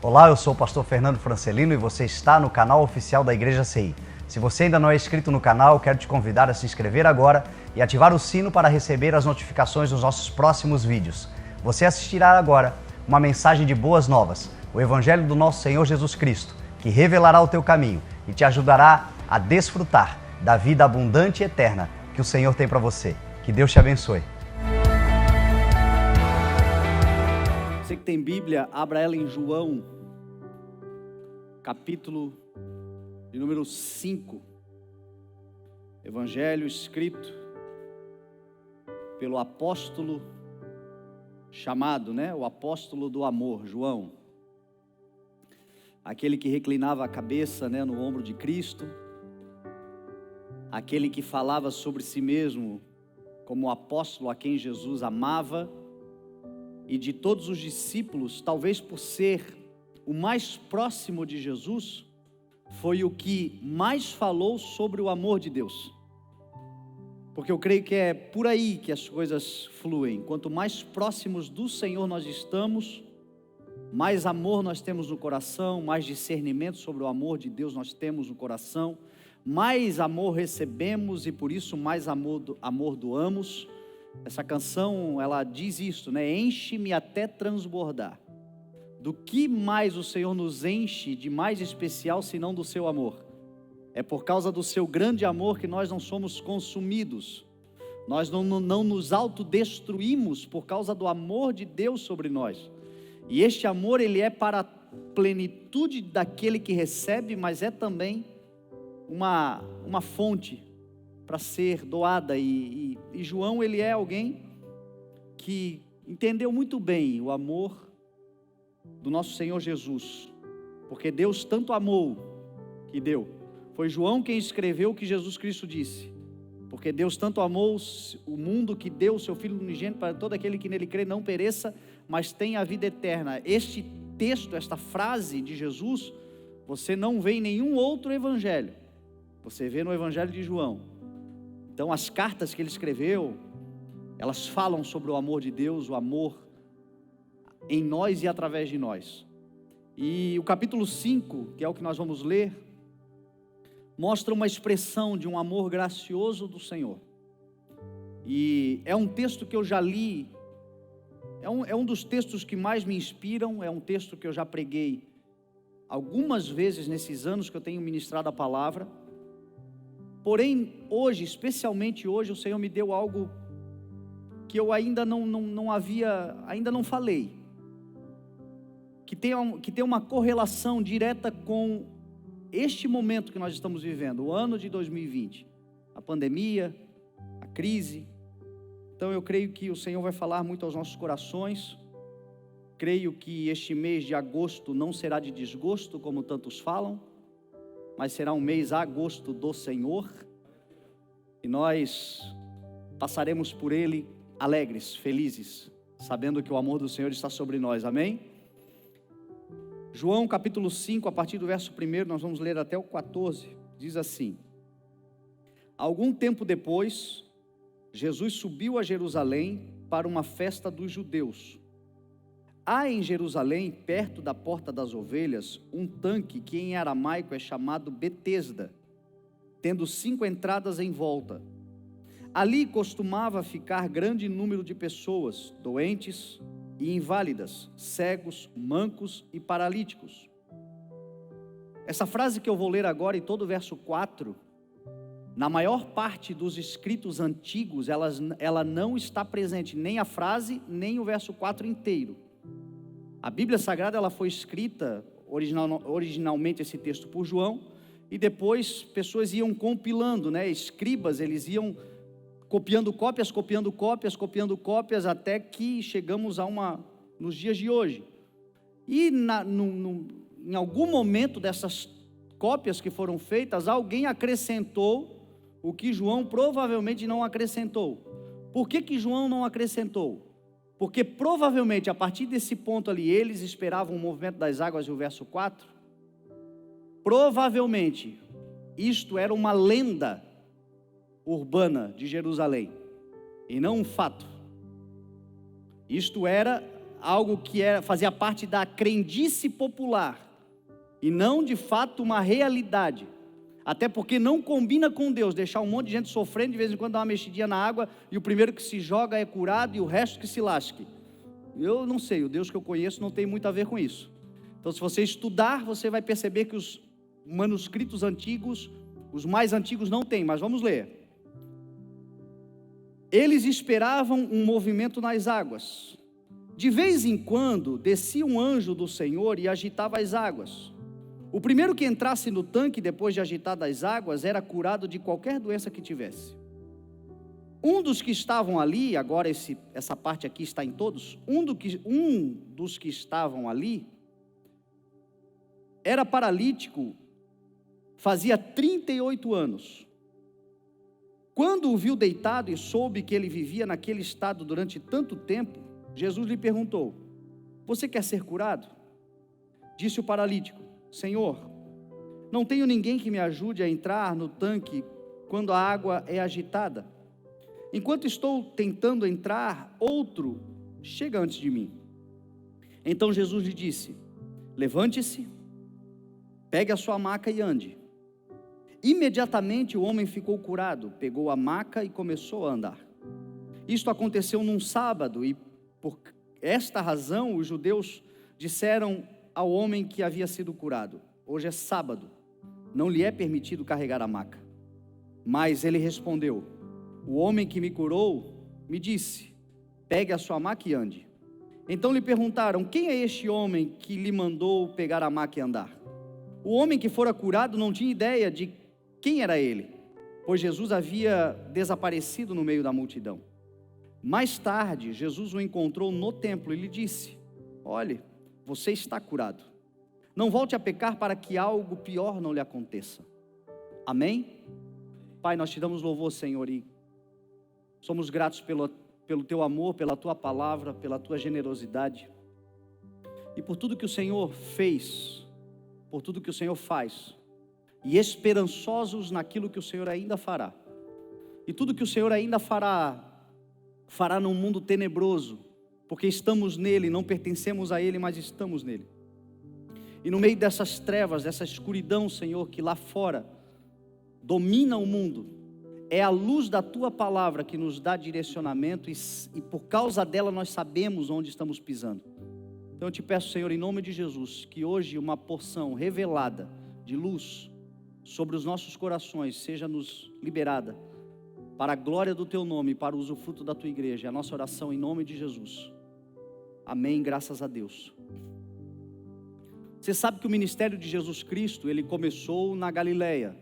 Olá, eu sou o pastor Fernando Francelino e você está no canal oficial da Igreja CI. Se você ainda não é inscrito no canal, quero te convidar a se inscrever agora e ativar o sino para receber as notificações dos nossos próximos vídeos. Você assistirá agora uma mensagem de boas novas, o Evangelho do nosso Senhor Jesus Cristo, que revelará o teu caminho e te ajudará a desfrutar da vida abundante e eterna que o Senhor tem para você. Que Deus te abençoe. Você que tem Bíblia, abra ela em João, capítulo de número 5. Evangelho escrito pelo apóstolo chamado, o apóstolo do amor, João. Aquele que reclinava a cabeça, no ombro de Cristo. Aquele que falava sobre si mesmo como o apóstolo a quem Jesus amava. E de todos os discípulos, talvez por ser o mais próximo de Jesus, foi o que mais falou sobre o amor de Deus. Porque eu creio que é por aí que as coisas fluem. Quanto mais próximos do Senhor nós estamos, mais amor nós temos no coração, mais discernimento sobre o amor de Deus nós temos no coração, mais amor recebemos e por isso mais amor doamos. Essa canção, ela diz isso, enche-me até transbordar. Do que mais o Senhor nos enche de mais especial, senão do seu amor? É por causa do seu grande amor que nós não somos consumidos. Nós não nos autodestruímos por causa do amor de Deus sobre nós. E este amor, ele é para a plenitude daquele que recebe, mas é também uma fonte para ser doada, e João, ele é alguém que entendeu muito bem o amor do nosso Senhor Jesus, porque Deus tanto amou que deu. Foi João quem escreveu o que Jesus Cristo disse, porque Deus tanto amou o mundo que deu o seu Filho unigênito para todo aquele que nele crê não pereça, mas tenha a vida eterna. Este texto, esta frase de Jesus, você não vê em nenhum outro evangelho, você vê no evangelho de João. Então as cartas que ele escreveu, elas falam sobre o amor de Deus, o amor em nós e através de nós. E o capítulo 5, que é o que nós vamos ler, mostra uma expressão de um amor gracioso do Senhor. E é um texto que eu já li, é um dos textos que mais me inspiram, é um texto que eu já preguei algumas vezes nesses anos que eu tenho ministrado a palavra. Porém, hoje, especialmente hoje, o Senhor me deu algo que eu ainda não falei, que tem uma correlação direta com este momento que nós estamos vivendo, o ano de 2020, a pandemia, a crise. Então eu creio que o Senhor vai falar muito aos nossos corações. Creio que este mês de agosto não será de desgosto, como tantos falam, mas será um mês a gosto do Senhor, e nós passaremos por ele alegres, felizes, sabendo que o amor do Senhor está sobre nós, amém? João capítulo 5, a partir do verso 1, nós vamos ler até o 14, diz assim: Algum tempo depois, Jesus subiu a Jerusalém para uma festa dos judeus. Há em Jerusalém, perto da porta das ovelhas, um tanque que em aramaico é chamado Betesda, tendo 5 entradas em volta. Ali costumava ficar grande número de pessoas, doentes e inválidas, cegos, mancos e paralíticos. Essa frase que eu vou ler agora e todo o verso 4, na maior parte dos escritos antigos, ela não está presente, nem a frase, nem o verso 4 inteiro. A Bíblia Sagrada, ela foi escrita originalmente esse texto por João, e depois pessoas iam compilando, escribas, eles iam copiando cópias, até que chegamos nos dias de hoje. E em algum momento dessas cópias que foram feitas, alguém acrescentou o que João provavelmente não acrescentou. Por que João não acrescentou? Porque provavelmente a partir desse ponto ali, eles esperavam o movimento das águas e o verso 4. Provavelmente isto era uma lenda urbana de Jerusalém, e não um fato. Isto era algo que fazia parte da crendice popular, e não de fato uma realidade. Até porque não combina com Deus deixar um monte de gente sofrendo, de vez em quando dar uma mexidinha na água, e o primeiro que se joga é curado e o resto que se lasque. Eu não sei, o Deus que eu conheço não tem muito a ver com isso. Então, se você estudar, você vai perceber que os manuscritos antigos, os mais antigos não tem, mas vamos ler. Eles esperavam um movimento nas águas. De vez em quando, descia um anjo do Senhor e agitava as águas. O primeiro que entrasse no tanque, depois de agitadas as águas, era curado de qualquer doença que tivesse. Um dos que estavam ali, agora essa parte aqui está em todos, um dos que estavam ali, era paralítico, fazia 38 anos. Quando o viu deitado e soube que ele vivia naquele estado durante tanto tempo, Jesus lhe perguntou: você quer ser curado? Disse o paralítico: Senhor, não tenho ninguém que me ajude a entrar no tanque quando a água é agitada. Enquanto estou tentando entrar, outro chega antes de mim. Então Jesus lhe disse: levante-se, pegue a sua maca e ande. Imediatamente o homem ficou curado, pegou a maca e começou a andar. Isto aconteceu num sábado, e por esta razão os judeus disseram ao homem que havia sido curado: hoje é sábado, não lhe é permitido carregar a maca. Mas ele respondeu: o homem que me curou me disse: pegue a sua maca e ande. Então lhe perguntaram: quem é este homem que lhe mandou pegar a maca e andar? O homem que fora curado não tinha ideia de quem era ele, pois Jesus havia desaparecido no meio da multidão. Mais tarde, Jesus o encontrou no templo e lhe disse: olhe, você está curado. Não volte a pecar para que algo pior não lhe aconteça. Amém? Pai, nós te damos louvor, Senhor, e somos gratos pelo teu amor, pela tua palavra, pela tua generosidade e por tudo que o Senhor fez, por tudo que o Senhor faz, e esperançosos naquilo que o Senhor ainda fará. E tudo que o Senhor ainda fará num mundo tenebroso, porque estamos nele, não pertencemos a ele, mas estamos nele. E no meio dessas trevas, dessa escuridão, Senhor, que lá fora domina o mundo, é a luz da tua palavra que nos dá direcionamento, e por causa dela nós sabemos onde estamos pisando. Então eu te peço, Senhor, em nome de Jesus, que hoje uma porção revelada de luz sobre os nossos corações seja nos liberada, para a glória do teu nome, para o usufruto da tua igreja. É a nossa oração em nome de Jesus. Amém, graças a Deus. Você sabe que o ministério de Jesus Cristo, ele começou na Galileia,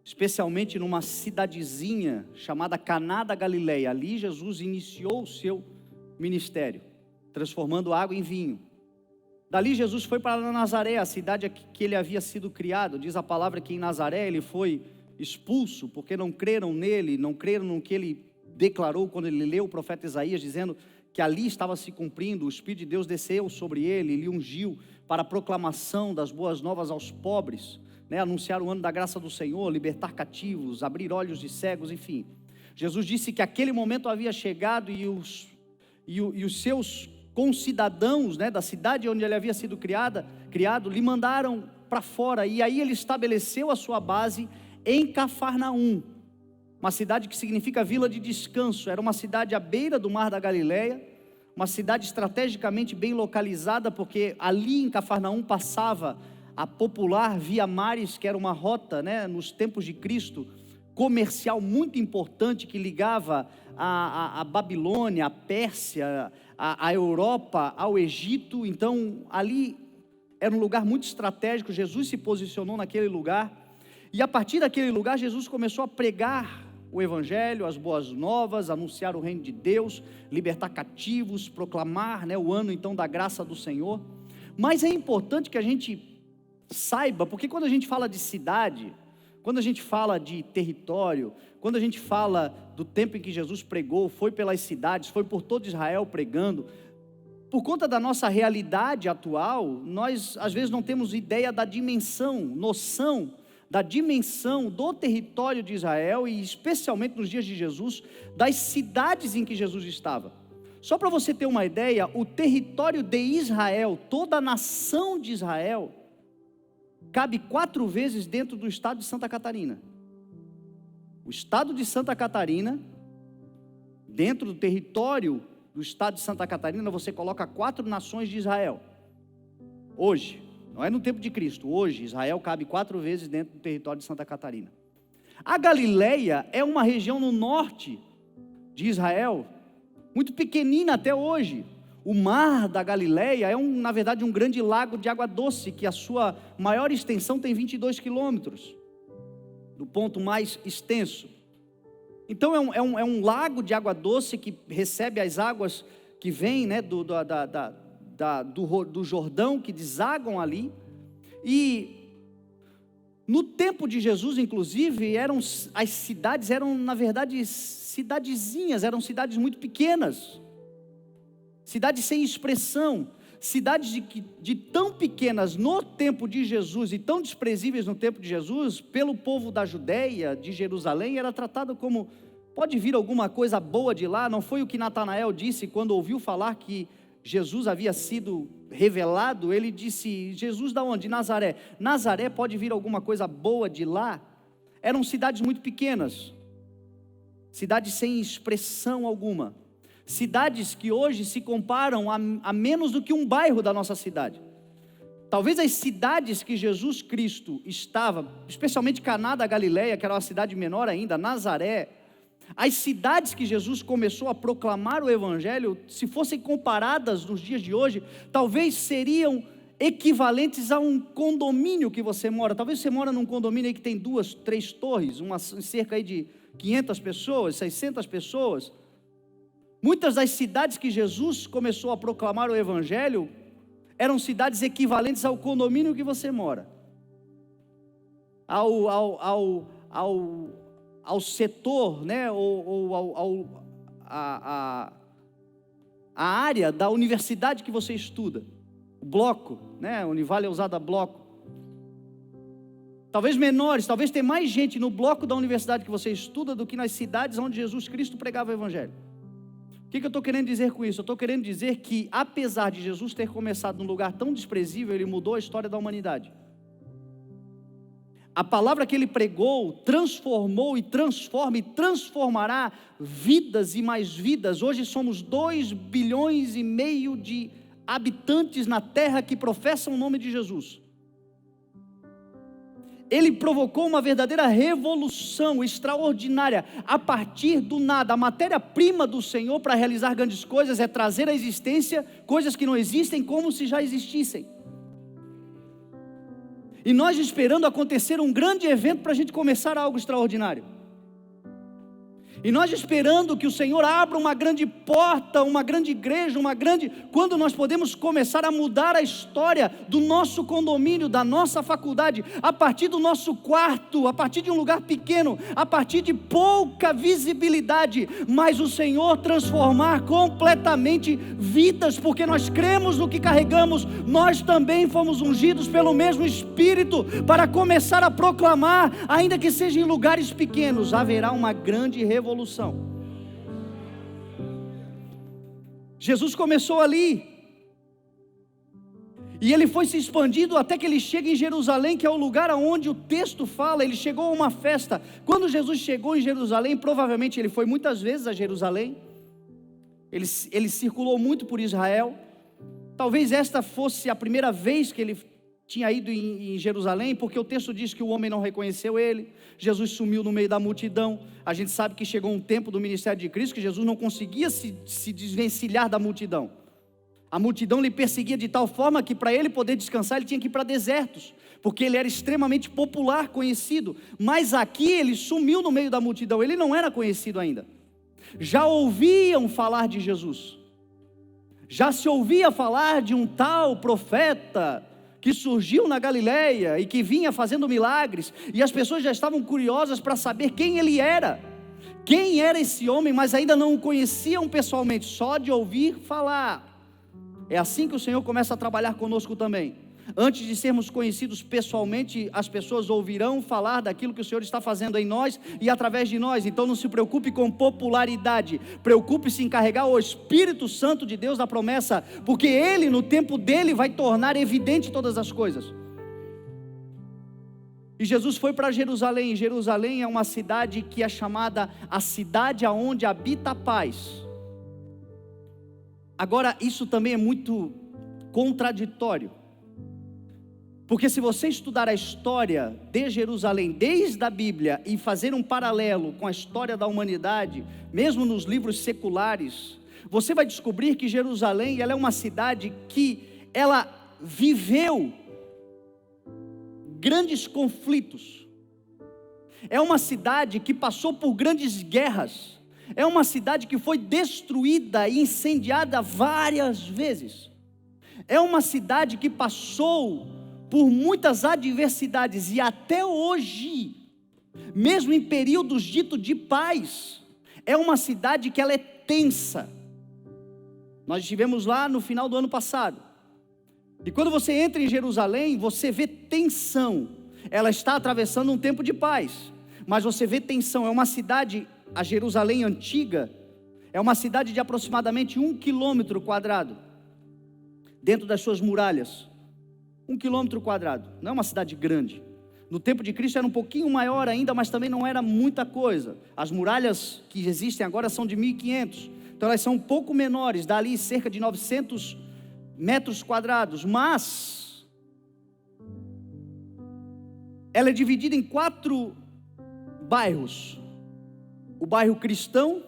especialmente numa cidadezinha chamada Caná da Galileia. Ali Jesus iniciou o seu ministério, transformando água em vinho. Dali Jesus foi para Nazaré, a cidade que ele havia sido criado. Diz a palavra que em Nazaré ele foi expulso, porque não creram nele, não creram no que ele declarou quando ele leu o profeta Isaías, dizendo que ali estava se cumprindo. O Espírito de Deus desceu sobre ele, lhe ungiu para a proclamação das boas novas aos pobres, anunciar o ano da graça do Senhor, libertar cativos, abrir olhos de cegos, enfim. Jesus disse que aquele momento havia chegado, e os seus concidadãos, da cidade onde ele havia sido criado, lhe mandaram para fora, e aí ele estabeleceu a sua base em Cafarnaum, uma cidade que significa vila de descanso. Era uma cidade à beira do mar da Galileia, uma cidade estrategicamente bem localizada, porque ali em Cafarnaum passava a popular Via Maris, que era uma rota, nos tempos de Cristo, comercial muito importante, que ligava a Babilônia, a Pérsia, a Europa, ao Egito. Então ali era um lugar muito estratégico. Jesus se posicionou naquele lugar, e a partir daquele lugar Jesus começou a pregar o Evangelho, as boas novas, anunciar o reino de Deus, libertar cativos, proclamar o ano então da graça do Senhor. Mas é importante que a gente saiba, porque quando a gente fala de cidade, quando a gente fala de território, quando a gente fala do tempo em que Jesus pregou, foi pelas cidades, foi por todo Israel pregando, por conta da nossa realidade atual, nós às vezes não temos ideia da noção da dimensão do território de Israel, e especialmente nos dias de Jesus, das cidades em que Jesus estava. Só para você ter uma ideia, o território de Israel, toda a nação de Israel, cabe 4 vezes dentro do estado de Santa Catarina. O estado de Santa Catarina, dentro do território do estado de Santa Catarina, você coloca 4 nações de Israel. Hoje, não é no tempo de Cristo, hoje Israel cabe 4 vezes dentro do território de Santa Catarina. A Galileia é uma região no norte de Israel, muito pequenina até hoje. O mar da Galileia é na verdade um grande lago de água doce, que a sua maior extensão tem 22 quilômetros, do ponto mais extenso. Então é um lago de água doce que recebe as águas que vêm, né, do Jordão, que desagam ali. E no tempo de Jesus, inclusive, as cidades eram, na verdade, cidadezinhas, eram cidades muito pequenas, cidades sem expressão, cidades de tão pequenas no tempo de Jesus e tão desprezíveis no tempo de Jesus, pelo povo da Judéia, de Jerusalém, era tratado como, pode vir alguma coisa boa de lá. Não foi o que Natanael disse quando ouviu falar que Jesus havia sido revelado? Ele disse: Jesus da onde? De Nazaré. Nazaré, pode vir alguma coisa boa de lá? Eram cidades muito pequenas, cidades sem expressão alguma, cidades que hoje se comparam a menos do que um bairro da nossa cidade. Talvez as cidades que Jesus Cristo estava, especialmente Caná da Galileia, que era uma cidade menor ainda, Nazaré, as cidades que Jesus começou a proclamar o Evangelho, se fossem comparadas nos dias de hoje, talvez seriam equivalentes a um condomínio que você mora. Talvez você mora num condomínio aí que tem 2, 3 torres, cerca aí de 500 pessoas, 600 pessoas. Muitas das cidades que Jesus começou a proclamar o Evangelho eram cidades equivalentes ao condomínio que você mora, ao setor, né, a área da universidade que você estuda, o bloco, né, Univale é usado a bloco. Talvez menores, talvez tenha mais gente no bloco da universidade que você estuda do que nas cidades onde Jesus Cristo pregava o Evangelho. O que eu estou querendo dizer com isso? Eu estou querendo dizer que, apesar de Jesus ter começado num lugar tão desprezível, ele mudou a história da humanidade. A palavra que ele pregou transformou e transforma e transformará vidas e mais vidas. Hoje somos 2,5 bilhões de habitantes na terra que professam o nome de Jesus. Ele provocou uma verdadeira revolução extraordinária, a partir do nada. A matéria-prima do Senhor para realizar grandes coisas é trazer à existência coisas que não existem como se já existissem. E nós esperando acontecer um grande evento para a gente começar algo extraordinário. E nós esperando que o Senhor abra uma grande porta, uma grande igreja, quando nós podemos começar a mudar a história do nosso condomínio, da nossa faculdade, a partir do nosso quarto, a partir de um lugar pequeno, a partir de pouca visibilidade, mas o Senhor transformar completamente vidas, porque nós cremos no que carregamos. Nós também fomos ungidos pelo mesmo Espírito para começar a proclamar, ainda que seja em lugares pequenos, haverá uma grande revolução. Jesus começou ali, e ele foi se expandindo até que ele chega em Jerusalém, que é o lugar onde o texto fala. Ele chegou a uma festa. Quando Jesus chegou em Jerusalém, provavelmente ele foi muitas vezes a Jerusalém, ele circulou muito por Israel. Talvez esta fosse a primeira vez que ele tinha ido em Jerusalém, porque o texto diz que o homem não reconheceu ele. Jesus sumiu no meio da multidão. A gente sabe que chegou um tempo do ministério de Cristo que Jesus não conseguia se desvencilhar da multidão. A multidão lhe perseguia de tal forma que para ele poder descansar ele tinha que ir para desertos, porque ele era extremamente popular, conhecido. Mas aqui ele sumiu no meio da multidão, ele não era conhecido ainda. Já ouviam falar de Jesus, já se ouvia falar de um tal profeta que surgiu na Galileia e que vinha fazendo milagres, e as pessoas já estavam curiosas para saber quem ele era. Quem era esse homem, mas ainda não o conheciam pessoalmente, só de ouvir falar. É assim que o Senhor começa a trabalhar conosco também. Antes de sermos conhecidos pessoalmente, as pessoas ouvirão falar daquilo que o Senhor está fazendo em nós e através de nós. Então não se preocupe com popularidade, preocupe-se em carregar o Espírito Santo de Deus da promessa, porque Ele, no tempo dele, vai tornar evidente todas as coisas. E Jesus foi para Jerusalém. Jerusalém é uma cidade que é chamada a cidade aonde habita a paz. Agora, isso também é muito contraditório, porque se você estudar a história de Jerusalém desde a Bíblia e fazer um paralelo com a história da humanidade, mesmo nos livros seculares, você vai descobrir que Jerusalém, ela é uma cidade que ela viveu grandes conflitos, é uma cidade que passou por grandes guerras, é uma cidade que foi destruída e incendiada várias vezes, é uma cidade que passou por muitas adversidades, e até hoje, mesmo em períodos ditos de paz, é uma cidade que ela é tensa. Nós estivemos lá no final do ano passado, e quando você entra em Jerusalém, você vê tensão. Ela está atravessando um tempo de paz, mas você vê tensão. É uma cidade, a Jerusalém antiga, é uma cidade de aproximadamente 1 quilômetro quadrado, dentro das suas muralhas. 1 quilômetro quadrado, não é uma cidade grande. No tempo de Cristo era um pouquinho maior ainda, mas também não era muita coisa. As muralhas que existem agora são de 1.500, então elas são um pouco menores, dá ali cerca de 900 metros quadrados, mas ela é dividida em 4 bairros: o bairro cristão,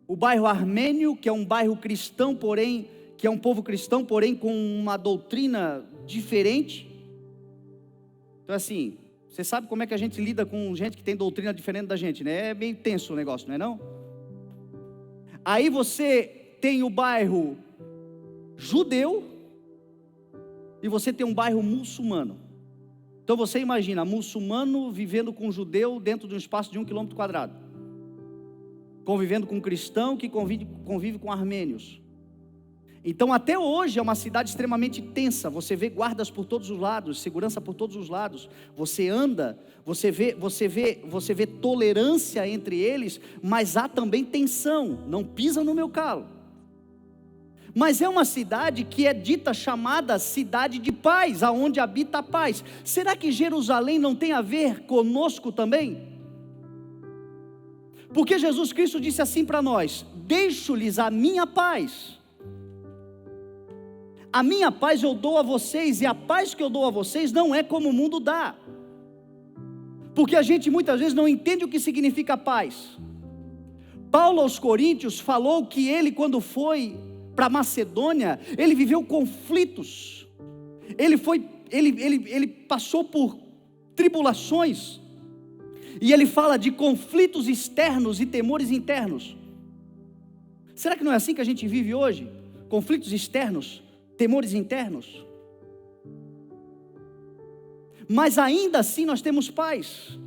o bairro armênio, que é um bairro cristão, porém, que é um povo cristão, porém com uma doutrina diferente. Então assim, você sabe como é que a gente lida com gente que tem doutrina diferente da gente, né? É meio tenso o negócio, não é não? Aí você tem o bairro judeu e você tem um bairro muçulmano. Então você imagina, muçulmano vivendo com judeu dentro de um espaço de 1 quilômetro quadrado, convivendo com cristão que convive com armênios. Então até hoje é uma cidade extremamente tensa. Você vê guardas por todos os lados, segurança por todos os lados. Você anda, você vê tolerância entre eles, mas há também tensão. Não pisa no meu calo. Mas é uma cidade que é dita, chamada cidade de paz, aonde habita a paz. Será que Jerusalém não tem a ver conosco também? Porque Jesus Cristo disse assim para nós: deixo-lhes a minha paz. A minha paz eu dou a vocês, e a paz que eu dou a vocês não é como o mundo dá. Porque a gente muitas vezes não entende o que significa paz. Paulo aos Coríntios falou que ele, quando foi para Macedônia, ele viveu conflitos, ele passou por tribulações, e ele fala de conflitos externos e temores internos. Será que não é assim que a gente vive hoje? Conflitos externos, temores internos. Mas ainda assim nós temos paz,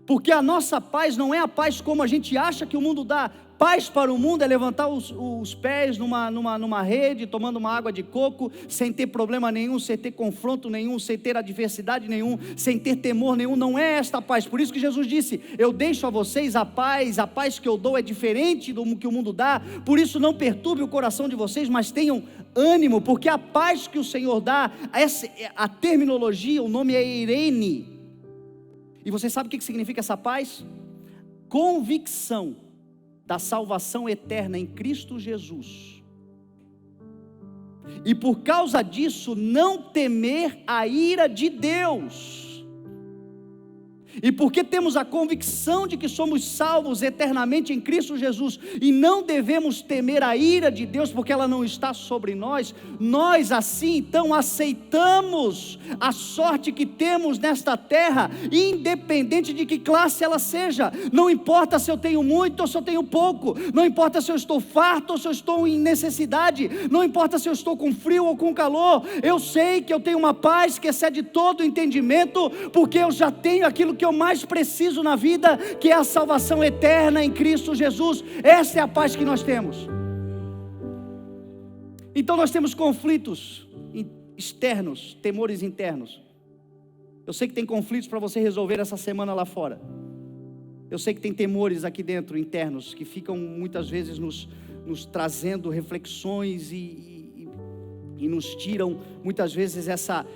porque a nossa paz não é a paz como a gente acha que o mundo dá. Paz para o mundo é levantar os pés numa rede, tomando uma água de coco, sem ter problema nenhum, sem ter confronto nenhum, sem ter adversidade nenhum, sem ter temor nenhum. Não é esta paz. Por isso que Jesus disse: eu deixo a vocês a paz que eu dou é diferente do que o mundo dá. Por isso não perturbe o coração de vocês, mas tenham ânimo, porque a paz que o Senhor dá, a terminologia, o nome é Eirene. E você sabe o que significa essa paz? Convicção da salvação eterna em Cristo Jesus, e por causa disso não temer a ira de Deus. E porque temos a convicção de que somos salvos eternamente em Cristo Jesus, e não devemos temer a ira de Deus, porque ela não está sobre nós, nós assim então aceitamos a sorte que temos nesta terra, independente de que classe ela seja. Não importa se eu tenho muito ou se eu tenho pouco, não importa se eu estou farto ou se eu estou em necessidade, não importa se eu estou com frio ou com calor, eu sei que eu tenho uma paz que excede todo o entendimento, porque eu já tenho aquilo que eu mais preciso na vida, que é a salvação eterna em Cristo Jesus. Essa é a paz que nós temos. Então nós temos conflitos externos, temores internos. Eu sei que tem conflitos para você resolver essa semana lá fora. Eu sei que tem temores aqui dentro, internos, que ficam muitas vezes nos trazendo reflexões e nos tiram muitas vezes essa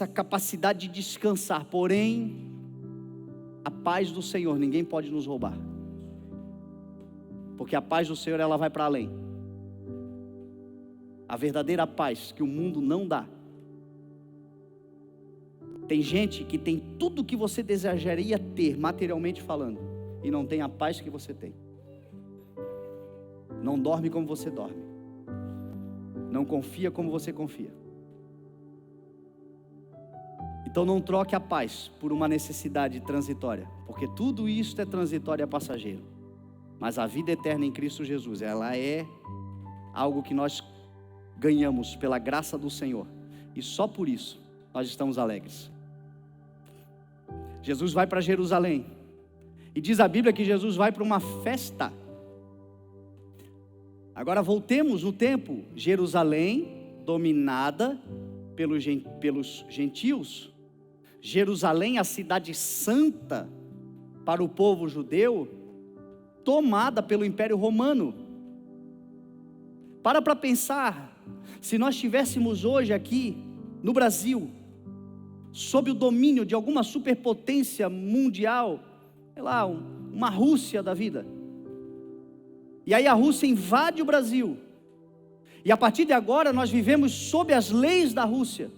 capacidade de descansar. Porém, a paz do Senhor ninguém pode nos roubar, porque a paz do Senhor, ela vai para além. A verdadeira paz que o mundo não dá. Tem gente que tem tudo que você desejaria ter, materialmente falando, e não tem a paz que você tem. Não dorme como você dorme. Não confia como você confia. Então não troque a paz por uma necessidade transitória, porque tudo isso é transitório e é passageiro. Mas a vida eterna em Cristo Jesus, ela é algo que nós ganhamos pela graça do Senhor. E só por isso nós estamos alegres. Jesus vai para Jerusalém. E diz a Bíblia que Jesus vai para uma festa. Agora voltemos no tempo. Jerusalém dominada pelos gentios. Jerusalém, a cidade santa para o povo judeu, tomada pelo Império Romano. Para pensar, se nós estivéssemos hoje aqui no Brasil, sob o domínio de alguma superpotência mundial, sei lá, uma Rússia da vida, e aí a Rússia invade o Brasil, e a partir de agora nós vivemos sob as leis da Rússia,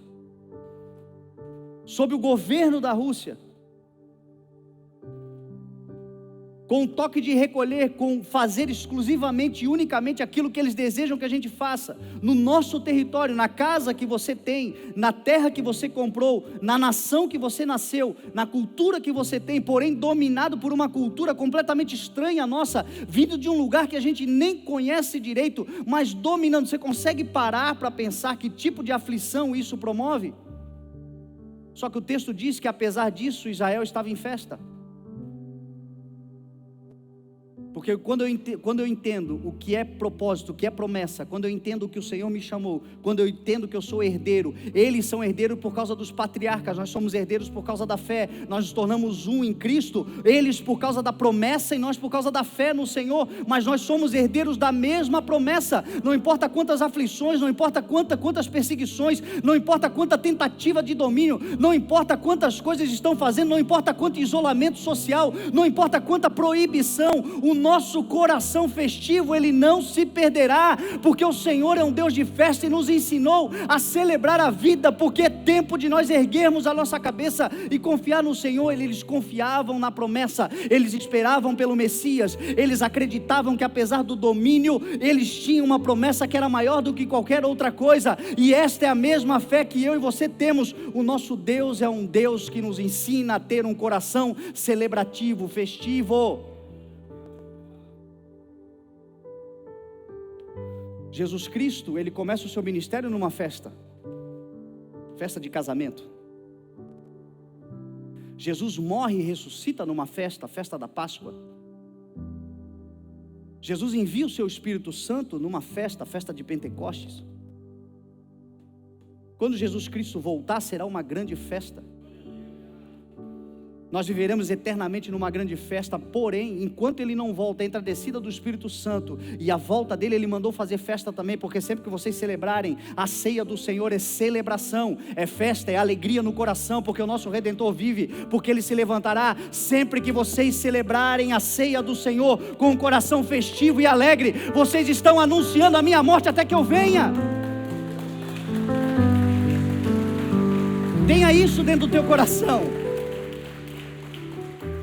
sob o governo da Rússia, com o toque de recolher, com fazer exclusivamente e unicamente aquilo que eles desejam que a gente faça, no nosso território, na casa que você tem, na terra que você comprou, na nação que você nasceu, na cultura que você tem, porém dominado por uma cultura completamente estranha à nossa, vindo de um lugar que a gente nem conhece direito, mas dominando. Você consegue parar para pensar que tipo de aflição isso promove? Só que o texto diz que apesar disso, Israel estava em festa. Porque quando eu entendo o que é propósito, o que é promessa, quando eu entendo o que o Senhor me chamou, quando eu entendo que eu sou herdeiro, eles são herdeiros por causa dos patriarcas, nós somos herdeiros por causa da fé, nós nos tornamos um em Cristo, eles por causa da promessa e nós por causa da fé no Senhor, mas nós somos herdeiros da mesma promessa. Não importa quantas aflições, não importa quantas perseguições, não importa quanta tentativa de domínio, não importa quantas coisas estão fazendo, não importa quanto isolamento social, não importa quanta proibição, o nosso coração festivo, ele não se perderá, porque o Senhor é um Deus de festa e nos ensinou a celebrar a vida, porque é tempo de nós erguermos a nossa cabeça e confiar no Senhor. Eles confiavam na promessa, eles esperavam pelo Messias, eles acreditavam que apesar do domínio, eles tinham uma promessa que era maior do que qualquer outra coisa, e esta é a mesma fé que eu e você temos. O nosso Deus é um Deus que nos ensina a ter um coração celebrativo, festivo. Jesus Cristo, ele começa o seu ministério numa festa de casamento. Jesus morre e ressuscita numa festa, a festa da Páscoa. Jesus envia o seu Espírito Santo numa festa, a festa de Pentecostes. Quando Jesus Cristo voltar, será uma grande festa. Nós viveremos eternamente numa grande festa, porém, enquanto Ele não volta, entre a descida do Espírito Santo e a volta dEle, Ele mandou fazer festa também, porque sempre que vocês celebrarem a ceia do Senhor, é celebração, é festa, é alegria no coração, porque o nosso Redentor vive, porque Ele se levantará. Sempre que vocês celebrarem a ceia do Senhor, com um coração festivo e alegre, vocês estão anunciando a minha morte até que eu venha. Tenha isso dentro do teu coração.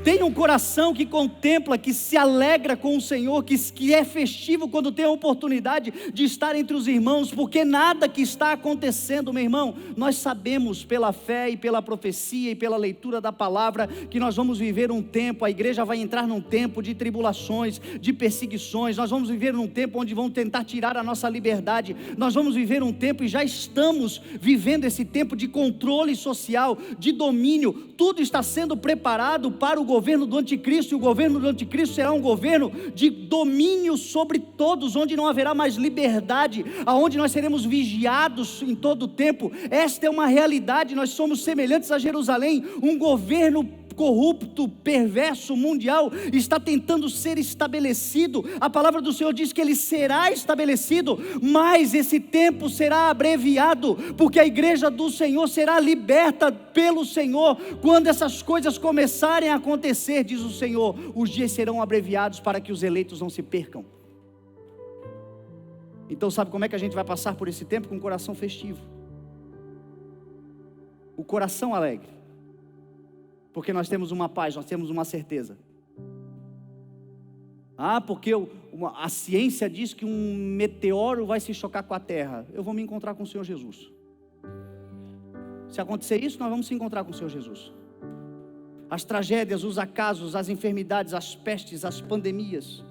Tenha um coração que contempla, que se alegra com o Senhor, que é festivo quando tem a oportunidade de estar entre os irmãos, porque nada que está acontecendo, meu irmão, nós sabemos pela fé e pela profecia e pela leitura da palavra, que nós vamos viver um tempo, a igreja vai entrar num tempo de tribulações, de perseguições, nós vamos viver num tempo onde vão tentar tirar a nossa liberdade, nós vamos viver um tempo, e já estamos vivendo esse tempo de controle social, de domínio, tudo está sendo preparado para o governo governo do anticristo, e o governo do anticristo será um governo de domínio sobre todos, onde não haverá mais liberdade, aonde nós seremos vigiados em todo o tempo. Esta é uma realidade. Nós somos semelhantes a Jerusalém. Um governo corrupto, perverso, mundial, está tentando ser estabelecido. A palavra do Senhor diz que ele será estabelecido, mas esse tempo será abreviado, porque a igreja do Senhor será liberta pelo Senhor. Quando essas coisas começarem a acontecer, diz o Senhor, os dias serão abreviados para que os eleitos não se percam. Então sabe como é que a gente vai passar por esse tempo? Com o coração festivo, o coração alegre, porque nós temos uma paz, nós temos uma certeza. Porque a ciência diz que um meteoro vai se chocar com a terra. Eu vou me encontrar com o Senhor Jesus. Se acontecer isso, nós vamos se encontrar com o Senhor Jesus. As tragédias, os acasos, as enfermidades, as pestes, as pandemias,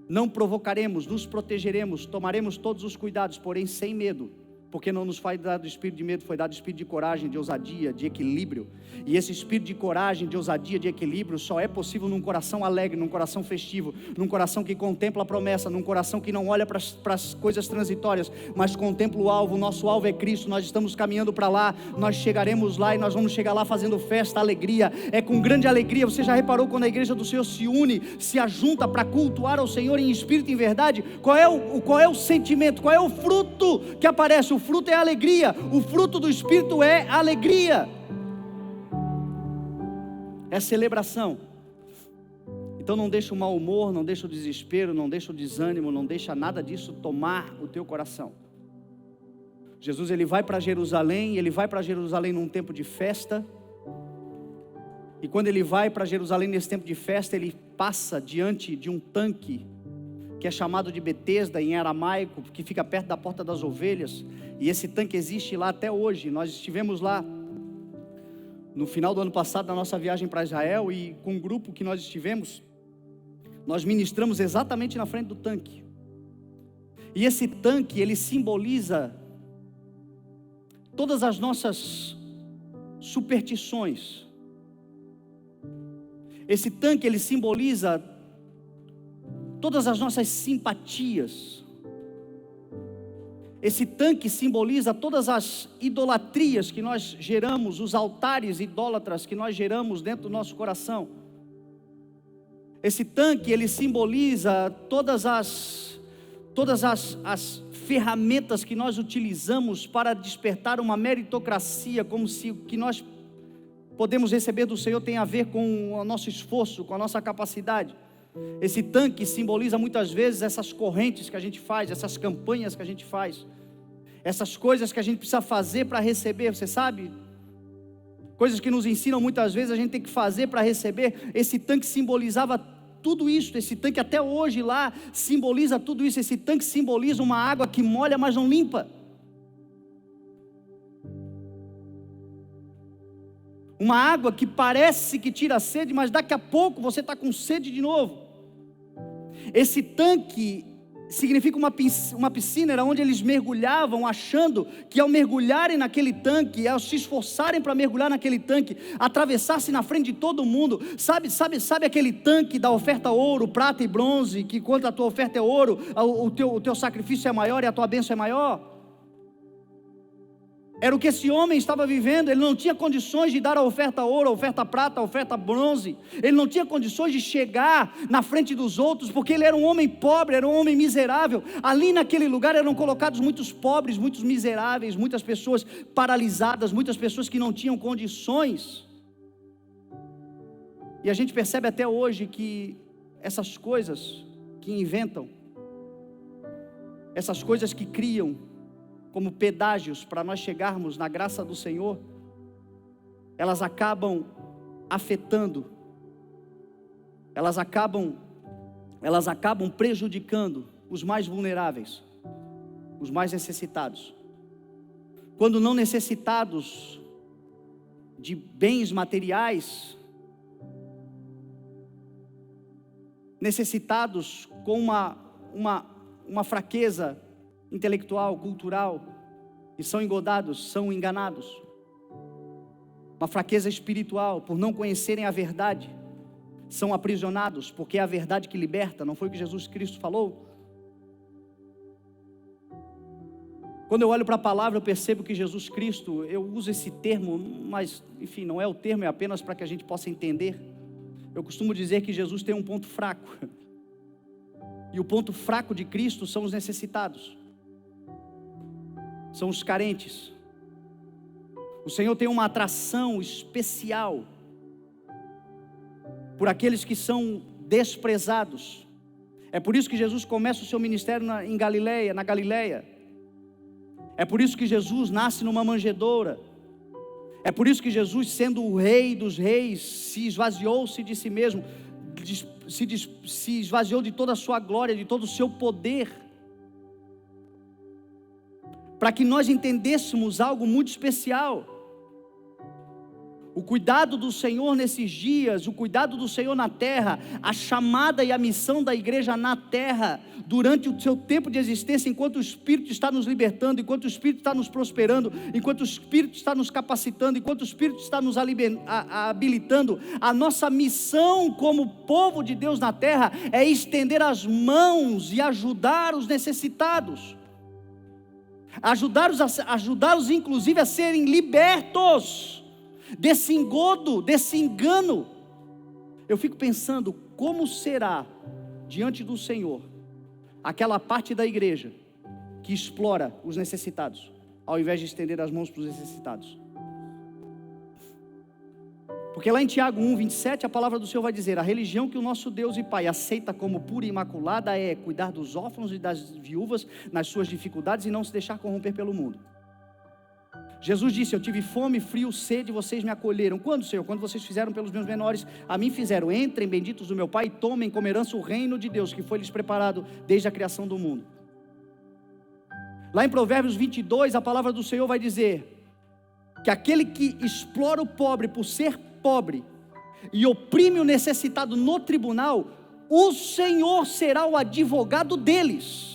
não provocaremos, nos protegeremos, tomaremos todos os cuidados, porém sem medo, porque não nos foi dado espírito de medo, foi dado espírito de coragem, de ousadia, de equilíbrio. E esse espírito de coragem, de ousadia, de equilíbrio só é possível num coração alegre, num coração festivo, num coração que contempla a promessa, num coração que não olha para as coisas transitórias, mas contempla o alvo. O nosso alvo é Cristo. Nós estamos caminhando para lá, nós chegaremos lá e nós vamos chegar lá fazendo festa, alegria. É com grande alegria. Você já reparou quando a igreja do Senhor se une, se ajunta para cultuar ao Senhor em espírito e em verdade? Qual é o sentimento, qual é o fruto que aparece? O fruto é alegria, o fruto do Espírito é alegria, é celebração. Então não deixa o mau humor, não deixa o desespero, não deixa o desânimo, não deixa nada disso tomar o teu coração. Jesus, ele vai para Jerusalém, num tempo de festa, e quando ele vai para Jerusalém nesse tempo de festa, ele passa diante de um tanque, que é chamado de Betesda em aramaico, que fica perto da porta das ovelhas, e esse tanque existe lá até hoje. Nós estivemos lá no final do ano passado, na nossa viagem para Israel, e com um grupo que nós estivemos, nós ministramos exatamente na frente do tanque, e esse tanque, ele simboliza todas as nossas superstições. Esse tanque, ele simboliza todas as nossas simpatias. Esse tanque simboliza todas as idolatrias que nós geramos, os altares idólatras que nós geramos dentro do nosso coração. Esse tanque, ele simboliza todas as ferramentas que nós utilizamos para despertar uma meritocracia, como se o que nós podemos receber do Senhor tem a ver com o nosso esforço, com a nossa capacidade. Esse tanque simboliza muitas vezes essas correntes que a gente faz, essas campanhas que a gente faz, essas coisas que a gente precisa fazer para receber, você sabe? Coisas que nos ensinam muitas vezes a gente tem que fazer para receber. Esse tanque simbolizava tudo isso. Esse tanque até hoje lá simboliza tudo isso. Esse tanque simboliza uma água que molha, mas não limpa. Uma água que parece que tira a sede, mas daqui a pouco você está com sede de novo. Esse tanque significa uma piscina, era onde eles mergulhavam, achando que ao mergulharem naquele tanque, ao se esforçarem para mergulhar naquele tanque, atravessassem na frente de todo mundo. Sabe aquele tanque da oferta ouro, prata e bronze, que quando a tua oferta é ouro, o teu sacrifício é maior e a tua bênção é maior? Era o que esse homem estava vivendo. Ele não tinha condições de dar a oferta ouro, a oferta prata, a oferta bronze. Ele não tinha condições de chegar na frente dos outros, porque ele era um homem pobre, era um homem miserável. Ali naquele lugar eram colocados muitos pobres, muitos miseráveis, muitas pessoas paralisadas, muitas pessoas que não tinham condições. E a gente percebe até hoje que essas coisas que inventam, essas coisas que criam como pedágios para nós chegarmos na graça do Senhor, elas acabam afetando, elas acabam prejudicando os mais vulneráveis, os mais necessitados. Quando não necessitados de bens materiais, necessitados com uma fraqueza intelectual, cultural, e são engodados, são enganados. uma fraqueza espiritual, por não conhecerem a verdade, são aprisionados, porque é a verdade que liberta. Não foi o que Jesus Cristo falou? Quando eu olho para a palavra, eu percebo que Jesus Cristo, eu uso esse termo, mas enfim, não é o termo, é apenas para que a gente possa entender. Eu costumo dizer que Jesus tem um ponto fraco, e o ponto fraco de Cristo são os necessitados, são os carentes. O Senhor tem uma atração especial por aqueles que são desprezados. É por isso que Jesus começa o seu ministério na Galileia. É por isso que Jesus nasce numa manjedoura. É por isso que Jesus, sendo o rei dos reis, se esvaziou-se de si mesmo, se esvaziou de toda a sua glória, de todo o seu poder, para que nós entendêssemos algo muito especial. O cuidado do Senhor nesses dias, o cuidado do Senhor na terra, a chamada e a missão da igreja na terra, durante o seu tempo de existência, enquanto o Espírito está nos libertando, enquanto o Espírito está nos prosperando, enquanto o Espírito está nos capacitando, enquanto o Espírito está nos habilitando, a nossa missão como povo de Deus na terra é estender as mãos e ajudar os necessitados, ajudá-los inclusive a serem libertos desse engodo, desse engano. Eu fico pensando, como será diante do Senhor aquela parte da igreja que explora os necessitados, ao invés de estender as mãos para os necessitados. Porque lá em Tiago 1:27, a palavra do Senhor vai dizer: a religião que o nosso Deus e Pai aceita como pura e imaculada é cuidar dos órfãos e das viúvas nas suas dificuldades e não se deixar corromper pelo mundo. Jesus disse: eu tive fome, frio, sede, vocês me acolheram. Quando, Senhor? Quando vocês fizeram pelos meus menores, a mim fizeram. Entrem, benditos do meu Pai, e tomem como herança o reino de Deus, que foi lhes preparado desde a criação do mundo. Lá em Provérbios 22, a palavra do Senhor vai dizer que aquele que explora o pobre por ser pobre e oprime o necessitado no tribunal, o Senhor será o advogado deles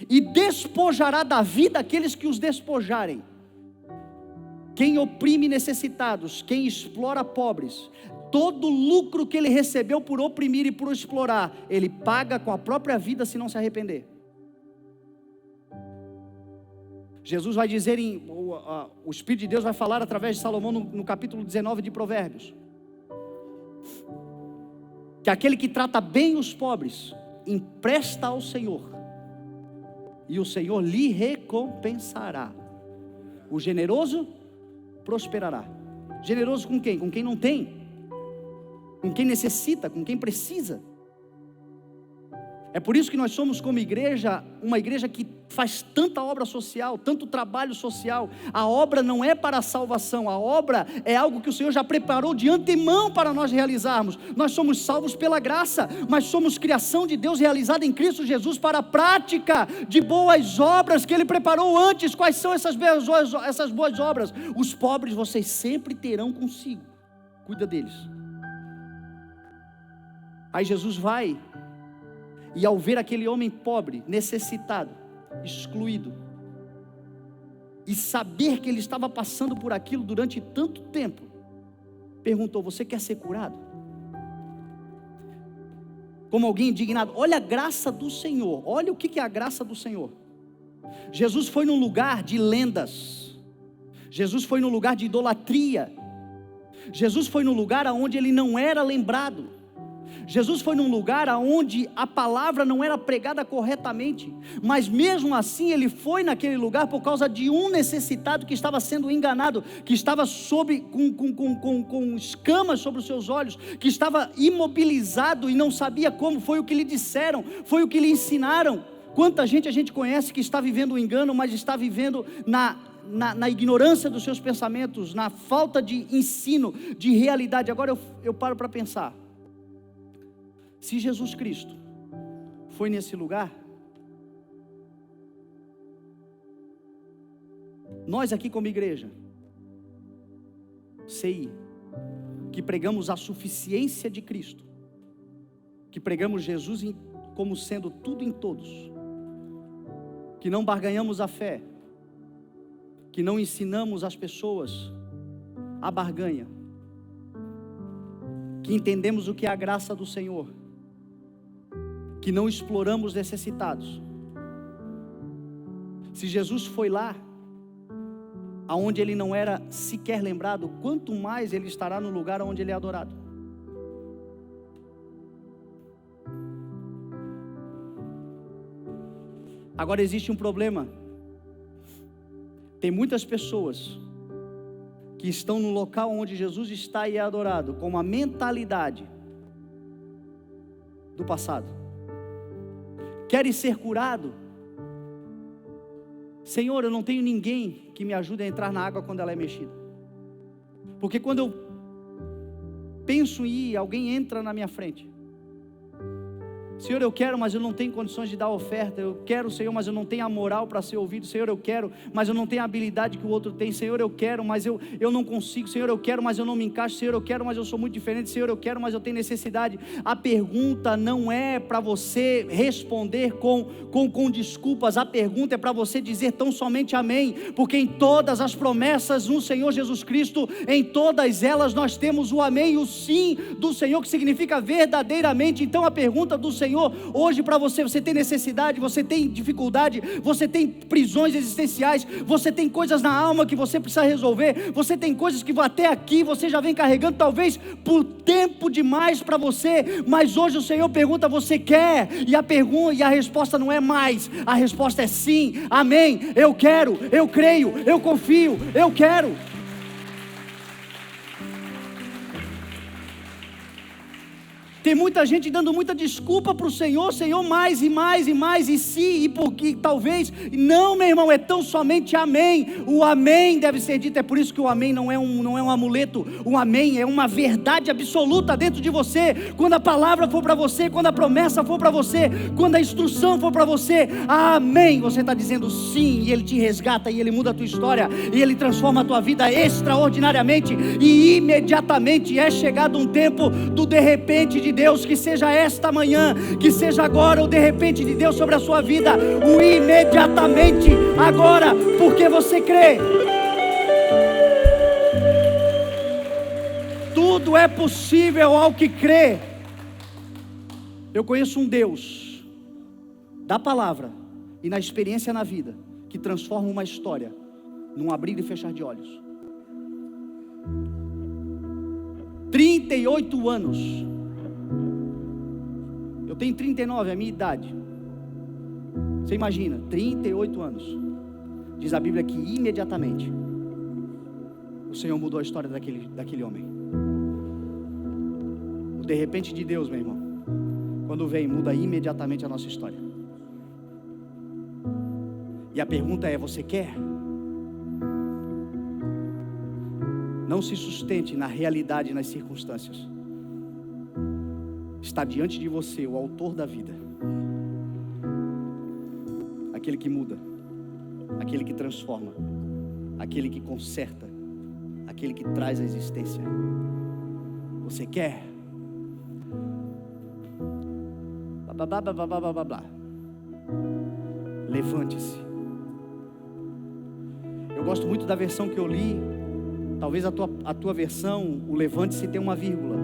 e despojará da vida aqueles que os despojarem. Quem oprime necessitados, quem explora pobres, todo lucro que ele recebeu por oprimir e por explorar, ele paga com a própria vida se não se arrepender. Jesus vai dizer, o Espírito de Deus vai falar através de Salomão no capítulo 19 de Provérbios, que aquele que trata bem os pobres, empresta ao Senhor, e o Senhor lhe recompensará. O generoso prosperará. Generoso com quem? Com quem não tem, com quem necessita, com quem precisa. É por isso que nós somos, como igreja, uma igreja que faz tanta obra social, tanto trabalho social. A obra não é para a salvação, a obra é algo que o Senhor já preparou de antemão para nós realizarmos. Nós somos salvos pela graça, mas somos criação de Deus realizada em Cristo Jesus para a prática de boas obras que Ele preparou antes. Quais são essas boas obras? Os pobres vocês sempre terão consigo, cuida deles. Aí Jesus vai, e ao ver aquele homem pobre, necessitado, excluído, e saber que ele estava passando por aquilo durante tanto tempo, perguntou: você quer ser curado? Como alguém indignado. Olha a graça do Senhor, olha o que é a graça do Senhor. Jesus foi num lugar de lendas, Jesus foi num lugar de idolatria, Jesus foi num lugar onde ele não era lembrado, Jesus foi num lugar onde a palavra não era pregada corretamente, mas mesmo assim ele foi naquele lugar por causa de um necessitado que estava sendo enganado, que estava com escamas sobre os seus olhos, que estava imobilizado e não sabia como. Foi o que lhe disseram, foi o que lhe ensinaram. Quanta gente a gente conhece que está vivendo o engano, mas está vivendo na ignorância dos seus pensamentos, na falta de ensino, de realidade. Agora eu paro para pensar. Se Jesus Cristo foi nesse lugar, nós aqui como igreja CI, que pregamos a suficiência de Cristo, que pregamos Jesus como sendo tudo em todos, que não barganhamos a fé, que não ensinamos as pessoas a barganha, que entendemos o que é a graça do Senhor, que não exploramos necessitados. Se Jesus foi lá, aonde ele não era sequer lembrado, quanto mais ele estará no lugar onde ele é adorado. Agora existe um problema. Tem muitas pessoas que estão no local onde Jesus está e é adorado, com uma mentalidade do passado. Querem ser curado. Senhor, eu não tenho ninguém que me ajude a entrar na água quando ela é mexida. Porque quando eu penso em ir, alguém entra na minha frente. Senhor, eu quero, mas eu não tenho condições de dar oferta. Eu quero, Senhor, mas eu não tenho a moral para ser ouvido. Senhor, eu quero, mas eu não tenho a habilidade que o outro tem. Senhor, eu quero, mas eu não consigo. Senhor, eu quero, mas eu não me encaixo. Senhor, eu quero, mas eu sou muito diferente. Senhor, eu quero, mas eu tenho necessidade. A pergunta não é para você responder com desculpas. A pergunta é para você dizer tão somente amém. Porque em todas as promessas no Senhor Jesus Cristo, em todas elas nós temos o amém e o sim do Senhor, que significa verdadeiramente. Então a pergunta do Senhor hoje para você: você tem necessidade, você tem dificuldade, você tem prisões existenciais, você tem coisas na alma que você precisa resolver, você tem coisas que até aqui você já vem carregando, talvez por tempo demais para você, mas hoje o Senhor pergunta: você quer? E a resposta não é mais, a resposta é sim, amém, eu quero, eu creio, eu confio, eu quero. Tem muita gente dando muita desculpa para o Senhor, Senhor, mais e mais e mais, e se, e porque, talvez. Não, meu irmão, é tão somente amém. O amém deve ser dito. É por isso que o amém não é um amuleto. O amém é uma verdade absoluta dentro de você. Quando a palavra for para você, quando a promessa for para você, quando a instrução for para você, amém, você está dizendo sim, e Ele te resgata, e Ele muda a tua história, e Ele transforma a tua vida extraordinariamente, e imediatamente é chegado um tempo do de repente de Deus. Que seja esta manhã, que seja agora o de repente de Deus sobre a sua vida, o imediatamente agora, porque você crê. Tudo é possível ao que crê. Eu conheço um Deus da palavra e na experiência na vida, que transforma uma história num abrir e fechar de olhos. 38 anos. Eu tenho 39, é a minha idade. Você imagina, 38 anos. Diz a Bíblia que imediatamente o Senhor mudou a história daquele homem. O de repente de Deus, meu irmão, quando vem, muda imediatamente a nossa história. E a pergunta é: você quer? Não se sustente na realidade e nas circunstâncias. Está diante de você o autor da vida, aquele que muda, aquele que transforma, aquele que conserta, aquele que traz a existência. Você quer? Blá, blá, blá, blá, blá, blá, blá, blá. Levante-se. Eu gosto muito da versão que eu li. Talvez a tua versão, o levante-se, tem uma vírgula.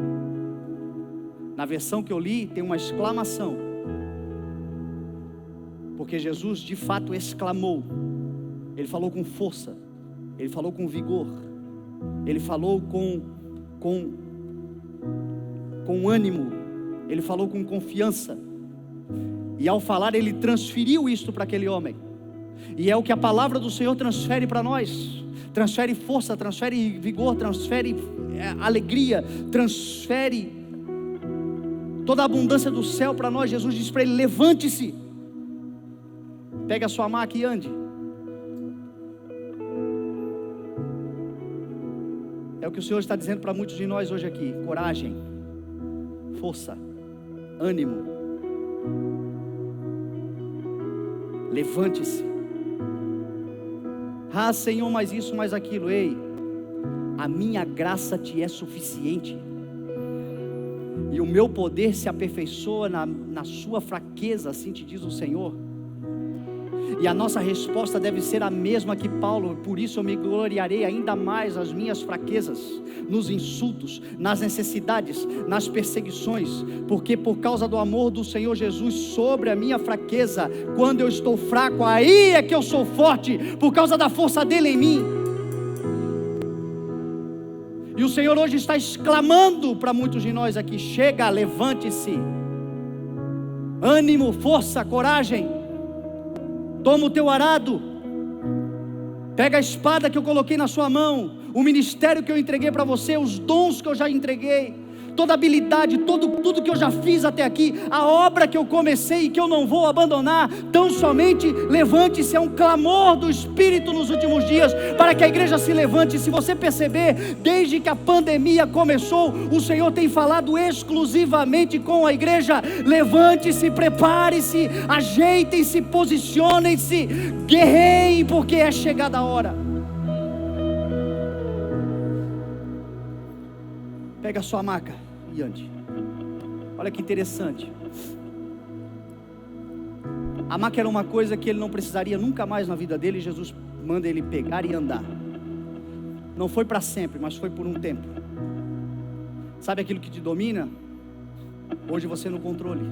Na versão que eu li, tem uma exclamação. Porque Jesus de fato exclamou. Ele falou com força. Ele falou com vigor. Ele falou com ânimo. Ele falou com confiança. E ao falar, ele transferiu isto para aquele homem. E é o que a palavra do Senhor transfere para nós. Transfere força, transfere vigor, transfere alegria, transfere toda a abundância do céu para nós. Jesus diz para ele: levante-se, pegue a sua maca e ande. É o que o Senhor está dizendo para muitos de nós hoje aqui: coragem, força, ânimo. Levante-se. Ah, Senhor, mais isso, mais aquilo. Ei, a minha graça te é suficiente, e o meu poder se aperfeiçoa na sua fraqueza, assim te diz o Senhor. E a nossa resposta deve ser a mesma que Paulo: por isso eu me gloriarei ainda mais nas minhas fraquezas, nos insultos, nas necessidades, nas perseguições, porque por causa do amor do Senhor Jesus sobre a minha fraqueza, quando eu estou fraco, aí é que eu sou forte, por causa da força dele em mim. E o Senhor hoje está exclamando para muitos de nós aqui: chega, levante-se, ânimo, força, coragem, toma o teu arado, pega a espada que eu coloquei na sua mão, o ministério que eu entreguei para você, os dons que eu já entreguei, toda habilidade, tudo que eu já fiz até aqui, a obra que eu comecei e que eu não vou abandonar. Tão somente levante-se. É um clamor do Espírito nos últimos dias para que a igreja se levante. Se você perceber, desde que a pandemia começou, o Senhor tem falado exclusivamente com a igreja: levante-se, prepare-se, ajeitem-se, posicionem-se, guerreiem, porque é chegada a hora. Pega a sua maca e ande. Olha que interessante. A maca era uma coisa que ele não precisaria nunca mais na vida dele. Jesus manda ele pegar e andar. Não foi para sempre, mas foi por um tempo. Sabe aquilo que te domina? Hoje você no controle.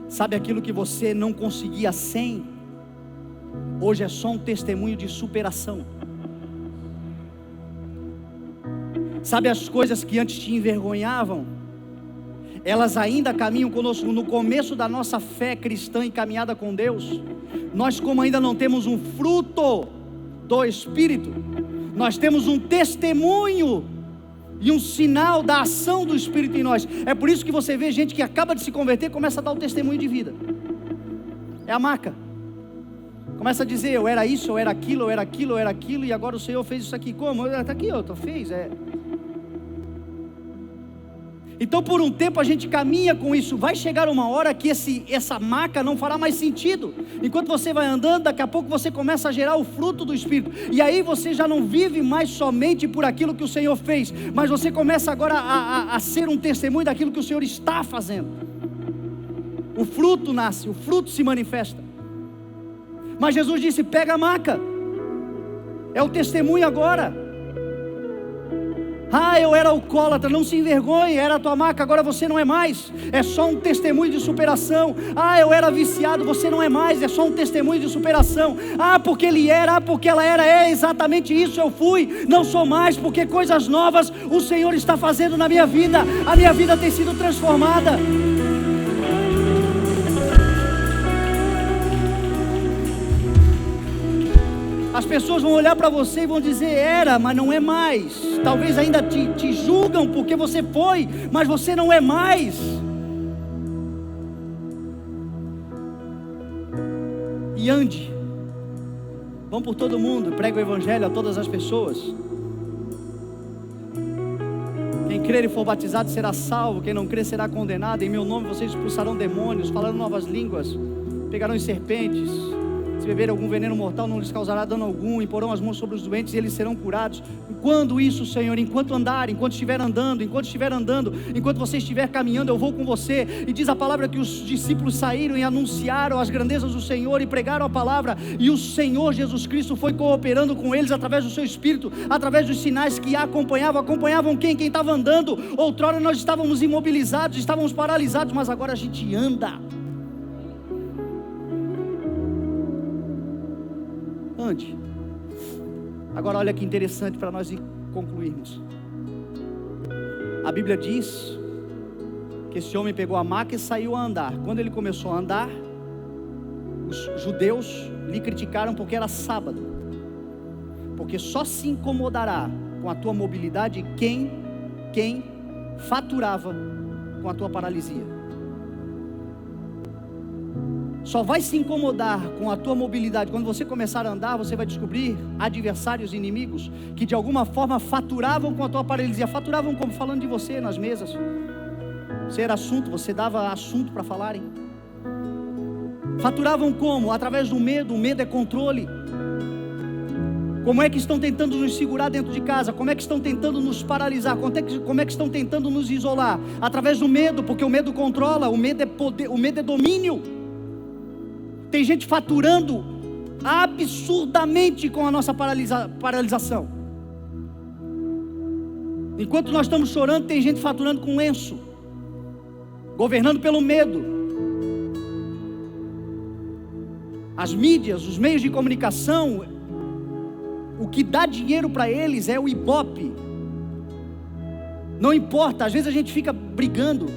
Sabe aquilo que você não conseguia sem? Hoje é só um testemunho de superação. Sabe as coisas que antes te envergonhavam? Elas ainda caminham conosco. No começo da nossa fé cristã e caminhada com Deus, nós, como ainda não temos um fruto do Espírito, nós temos um testemunho e um sinal da ação do Espírito em nós. É por isso que você vê gente que acaba de se converter e começa a dar o testemunho de vida. É a maca. Começa a dizer: eu era isso, eu era aquilo, eu era aquilo, eu era aquilo, e agora o Senhor fez isso aqui. Como? Está aqui, fez, Então por um tempo a gente caminha com isso. Vai chegar uma hora que essa maca não fará mais sentido. Enquanto você vai andando, daqui a pouco você começa a gerar o fruto do Espírito. E aí você já não vive mais somente por aquilo que o Senhor fez, mas você começa agora a ser um testemunho daquilo que o Senhor está fazendo. O fruto nasce, o fruto se manifesta. Mas Jesus disse: pega a maca. É o testemunho agora. Eu era alcoólatra, não se envergonhe, era a tua maca, agora você não é mais. É só um testemunho de superação. Eu era viciado, você não é mais, é só um testemunho de superação. Porque ele era, porque ela era, é exatamente isso, eu fui, não sou mais, porque coisas novas o Senhor está fazendo na minha vida. A minha vida tem sido transformada. As pessoas vão olhar para você e vão dizer: era, mas não é mais. Talvez ainda te julgam porque você foi, mas você não é mais. E ande. Vão por todo mundo, prega o Evangelho a todas as pessoas. Quem crer e for batizado será salvo, quem não crer será condenado. Em meu nome vocês expulsarão demônios, falarão novas línguas, pegarão serpentes. Se beber algum veneno mortal não lhes causará dano algum, imporão as mãos sobre os doentes e eles serão curados. Quando isso, Senhor? Enquanto andar, enquanto estiver andando, enquanto você estiver caminhando, eu vou com você. E diz a palavra que os discípulos saíram e anunciaram as grandezas do Senhor e pregaram a palavra, e o Senhor Jesus Cristo foi cooperando com eles através do seu Espírito, através dos sinais que acompanhavam quem estava andando. Outrora nós estávamos imobilizados, estávamos paralisados, mas agora a gente anda. Ande. Agora olha que interessante para nós concluirmos. A Bíblia diz que esse homem pegou a maca e saiu a andar. Quando ele começou a andar, os judeus lhe criticaram porque era sábado. Porque só se incomodará com a tua mobilidade quem faturava com a tua paralisia. Só vai se incomodar com a tua mobilidade quando você começar a andar. Você vai descobrir adversários, inimigos que de alguma forma faturavam com a tua paralisia. Faturavam como? Falando de você nas mesas. Você era assunto, você dava assunto para falarem. Faturavam como? Através do medo. O medo é controle. Como é que estão tentando nos segurar dentro de casa? Como é que estão tentando nos paralisar? Como é que estão tentando nos isolar? Através do medo, porque o medo controla, o medo é poder, o medo é domínio. Tem gente faturando absurdamente com a nossa paralisação. Enquanto nós estamos chorando, tem gente faturando com lenço, governando pelo medo. As mídias, os meios de comunicação, o que dá dinheiro para eles é o Ibope. Não importa, às vezes a gente fica brigando.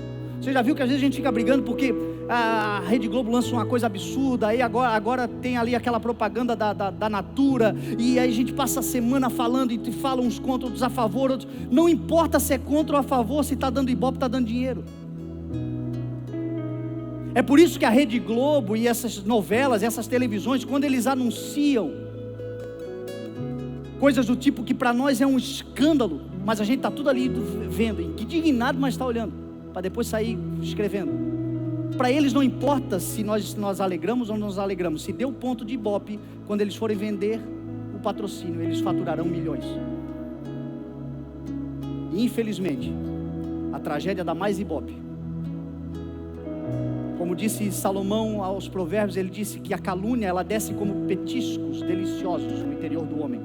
Você já viu que às vezes a gente fica brigando porque a Rede Globo lança uma coisa absurda, aí agora tem ali aquela propaganda da Natura, e aí a gente passa a semana falando, e fala uns contra, outros a favor, outros... Não importa se é contra ou a favor, se está dando Ibope, está dando dinheiro. É por isso que a Rede Globo e essas novelas, essas televisões, quando eles anunciam coisas do tipo que para nós é um escândalo, mas a gente está tudo ali vendo, indignado, mas está olhando, para depois sair escrevendo. Para eles não importa se nós alegramos ou não nos alegramos. Se deu ponto de Ibope, quando eles forem vender o patrocínio, eles faturarão milhões. E infelizmente, a tragédia dá mais Ibope. Como disse Salomão aos Provérbios, ele disse que a calúnia, ela desce como petiscos deliciosos no interior do homem.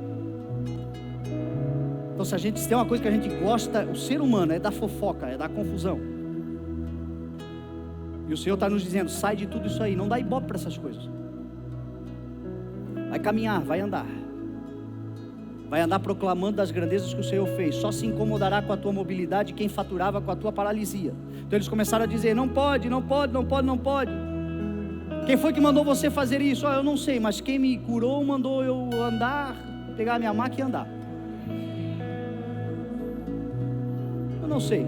Então, se tem uma coisa que a gente gosta, o ser humano, é da fofoca, é da confusão. E o Senhor está nos dizendo, sai de tudo isso aí, não dá Ibope para essas coisas. Vai caminhar, vai andar proclamando das grandezas que o Senhor fez. Só se incomodará com a tua mobilidade quem faturava com a tua paralisia. Então eles começaram a dizer, não pode. Quem foi que mandou você fazer isso? Eu não sei, mas quem me curou mandou eu andar, pegar a minha maca e andar. Eu não sei.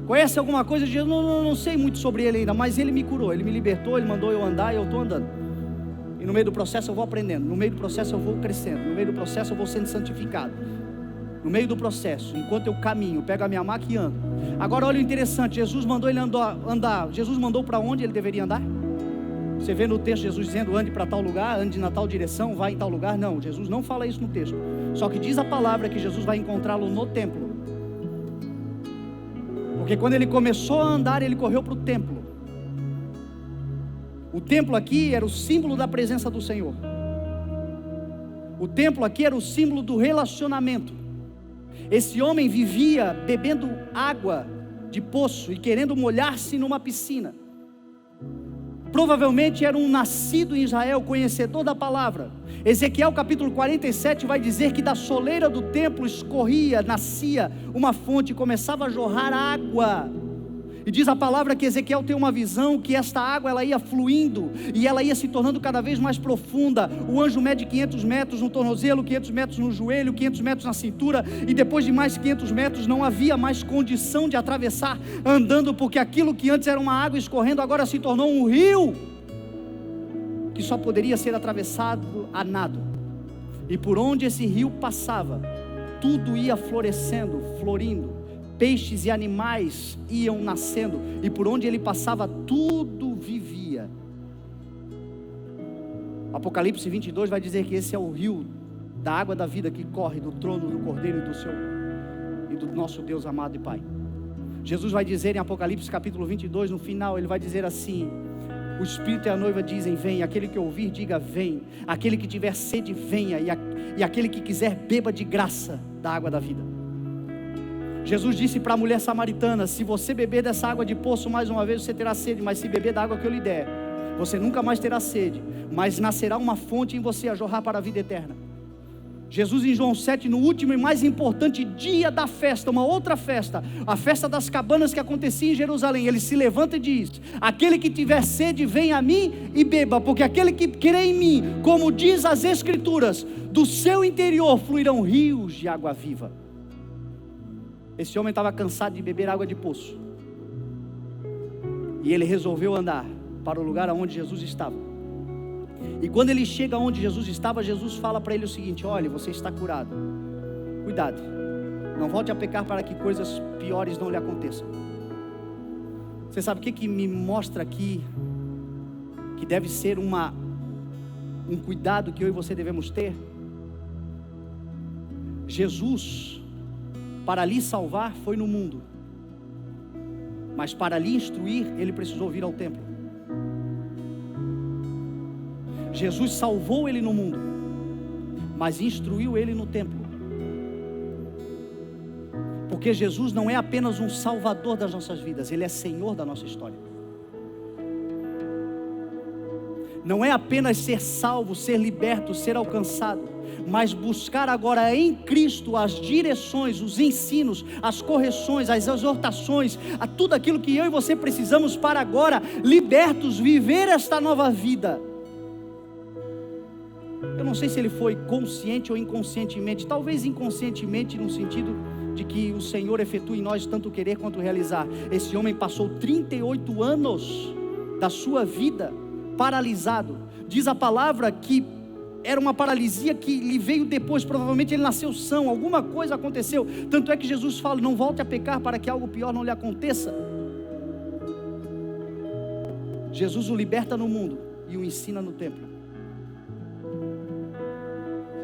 Conhece alguma coisa de Jesus? Não sei muito sobre ele ainda, mas ele me curou, ele me libertou, ele mandou eu andar e eu estou andando. E no meio do processo eu vou aprendendo, no meio do processo eu vou crescendo, no meio do processo eu vou sendo santificado. No meio do processo, enquanto eu caminho, pego a minha maca e ando. Agora olha o interessante, Jesus mandou ele andar. Jesus mandou para onde ele deveria andar? Você vê no texto Jesus dizendo, ande para tal lugar, ande na tal direção, vai em tal lugar. Não, Jesus não fala isso no texto. Só que diz a palavra que Jesus vai encontrá-lo no templo. Porque quando ele começou a andar, ele correu para o templo. O templo aqui era o símbolo da presença do Senhor. O templo aqui era o símbolo do relacionamento. Esse homem vivia bebendo água de poço e querendo molhar-se numa piscina. Provavelmente era um nascido em Israel, conhecedor da palavra. Ezequiel capítulo 47 vai dizer que da soleira do templo nascia uma fonte e começava a jorrar água. E diz a palavra que Ezequiel tem uma visão que esta água ela ia fluindo e ela ia se tornando cada vez mais profunda. O anjo mede 500 metros no tornozelo, 500 metros no joelho, 500 metros na cintura, e depois de mais 500 metros não havia mais condição de atravessar andando, porque aquilo que antes era uma água escorrendo agora se tornou um rio que só poderia ser atravessado a nado. E por onde esse rio passava, tudo ia florescendo, florindo. Peixes e animais iam nascendo, e por onde ele passava, tudo vivia. Apocalipse 22 vai dizer que esse é o rio da água da vida que corre do trono do Cordeiro e do nosso Deus amado e Pai. Jesus vai dizer em Apocalipse capítulo 22, no final, ele vai dizer assim: o Espírito e a noiva dizem, vem. Aquele que ouvir, diga, vem. Aquele que tiver sede, venha. E aquele que quiser, beba de graça da água da vida. Jesus disse para a mulher samaritana, se você beber dessa água de poço mais uma vez, você terá sede, mas se beber da água que eu lhe der, você nunca mais terá sede, mas nascerá uma fonte em você a jorrar para a vida eterna. Jesus em João 7, no último e mais importante dia da festa, uma outra festa, a festa das cabanas que acontecia em Jerusalém, ele se levanta e diz, aquele que tiver sede, venha a mim e beba, porque aquele que crê em mim, como diz as Escrituras, do seu interior fluirão rios de água viva. Esse homem estava cansado de beber água de poço, e ele resolveu andar para o lugar onde Jesus estava. E quando ele chega onde Jesus estava, Jesus fala para ele o seguinte: olha, você está curado, cuidado, não volte a pecar para que coisas piores não lhe aconteçam. Você sabe o que me mostra aqui, que deve ser um cuidado que eu e você devemos ter? Jesus, para lhe salvar, foi no mundo, mas para lhe instruir, ele precisou vir ao templo. Jesus salvou ele no mundo, mas instruiu ele no templo. Porque Jesus não é apenas um salvador das nossas vidas, Ele é Senhor da nossa história. Não é apenas ser salvo, ser liberto, ser alcançado, mas buscar agora em Cristo as direções, os ensinos, as correções, as exortações, a tudo aquilo que eu e você precisamos para agora, libertos, viver esta nova vida. Eu não sei se ele foi consciente ou inconscientemente, talvez inconscientemente no sentido de que o Senhor efetua em nós tanto querer quanto realizar. Esse homem passou 38 anos da sua vida paralisado. Diz a palavra que era uma paralisia que lhe veio depois, provavelmente ele nasceu são, alguma coisa aconteceu, tanto é que Jesus fala, não volte a pecar para que algo pior não lhe aconteça. Jesus o liberta no mundo e o ensina no templo.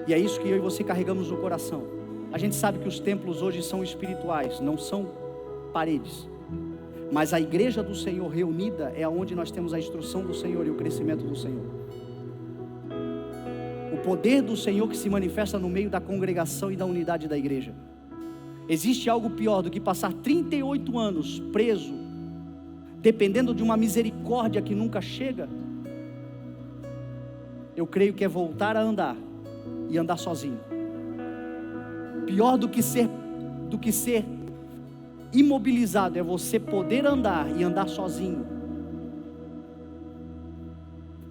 E é isso que eu e você carregamos no coração. A gente sabe que os templos hoje são espirituais, não são paredes. Mas a igreja do Senhor reunida é onde nós temos a instrução do Senhor e o crescimento do Senhor. O poder do Senhor que se manifesta no meio da congregação e da unidade da igreja. Existe algo pior do que passar 38 anos preso, dependendo de uma misericórdia que nunca chega? Eu creio que é voltar a andar e andar sozinho. Pior do que ser imobilizado é você poder andar e andar sozinho.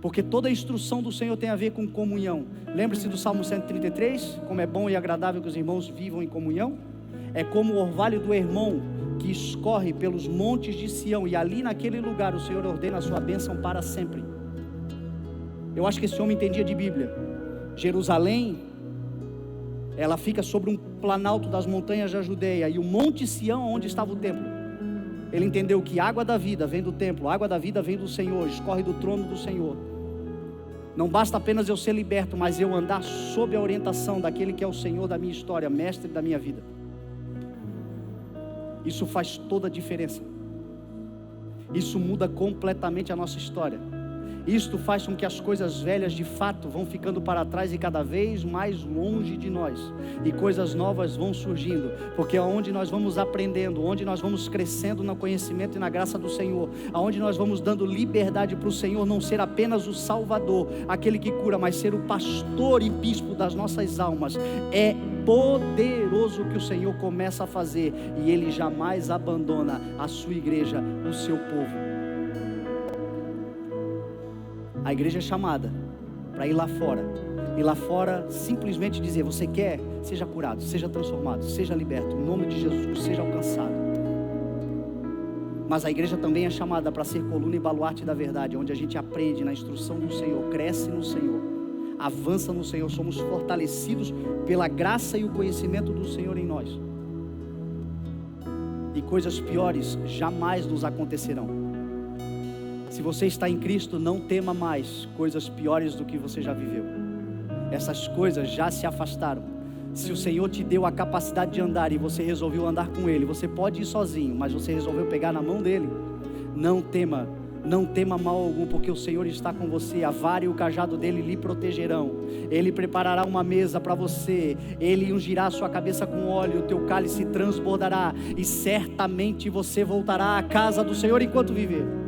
Porque toda a instrução do Senhor tem a ver com comunhão. Lembre-se do Salmo 133, como é bom e agradável que os irmãos vivam em comunhão. É como o orvalho do Hermon que escorre pelos montes de Sião, e ali naquele lugar o Senhor ordena a sua bênção para sempre. Eu acho que esse homem entendia de Bíblia. Jerusalém, ela fica sobre um planalto das montanhas da Judeia, e o monte Sião onde estava o templo. Ele entendeu que a água da vida vem do templo, a água da vida vem do Senhor, escorre do trono do Senhor. Não basta apenas eu ser liberto, mas eu andar sob a orientação daquele que é o Senhor da minha história, mestre da minha vida. Isso faz toda a diferença. Isso muda completamente a nossa história. Isto faz com que as coisas velhas de fato vão ficando para trás e cada vez mais longe de nós, e coisas novas vão surgindo, porque aonde nós vamos aprendendo, onde nós vamos crescendo no conhecimento e na graça do Senhor, aonde nós vamos dando liberdade para o Senhor não ser apenas o Salvador, aquele que cura, mas ser o pastor e bispo das nossas almas, é poderoso que o Senhor começa a fazer, e Ele jamais abandona a sua igreja, o seu povo. A igreja é chamada para ir lá fora. E lá fora simplesmente dizer, você quer? Seja curado, seja transformado, seja liberto, em nome de Jesus, seja alcançado. Mas a igreja também é chamada para ser coluna e baluarte da verdade, onde a gente aprende na instrução do Senhor, cresce no Senhor, avança no Senhor, somos fortalecidos pela graça e o conhecimento do Senhor em nós. E coisas piores jamais nos acontecerão. Se você está em Cristo, não tema mais coisas piores do que você já viveu. Essas coisas já se afastaram. Se o Senhor te deu a capacidade de andar e você resolveu andar com Ele, você pode ir sozinho, mas você resolveu pegar na mão dEle, não tema, não tema mal algum, porque o Senhor está com você, a vara e o cajado dEle lhe protegerão. Ele preparará uma mesa para você, Ele ungirá a sua cabeça com óleo, o teu cálice transbordará, e certamente você voltará à casa do Senhor enquanto viver.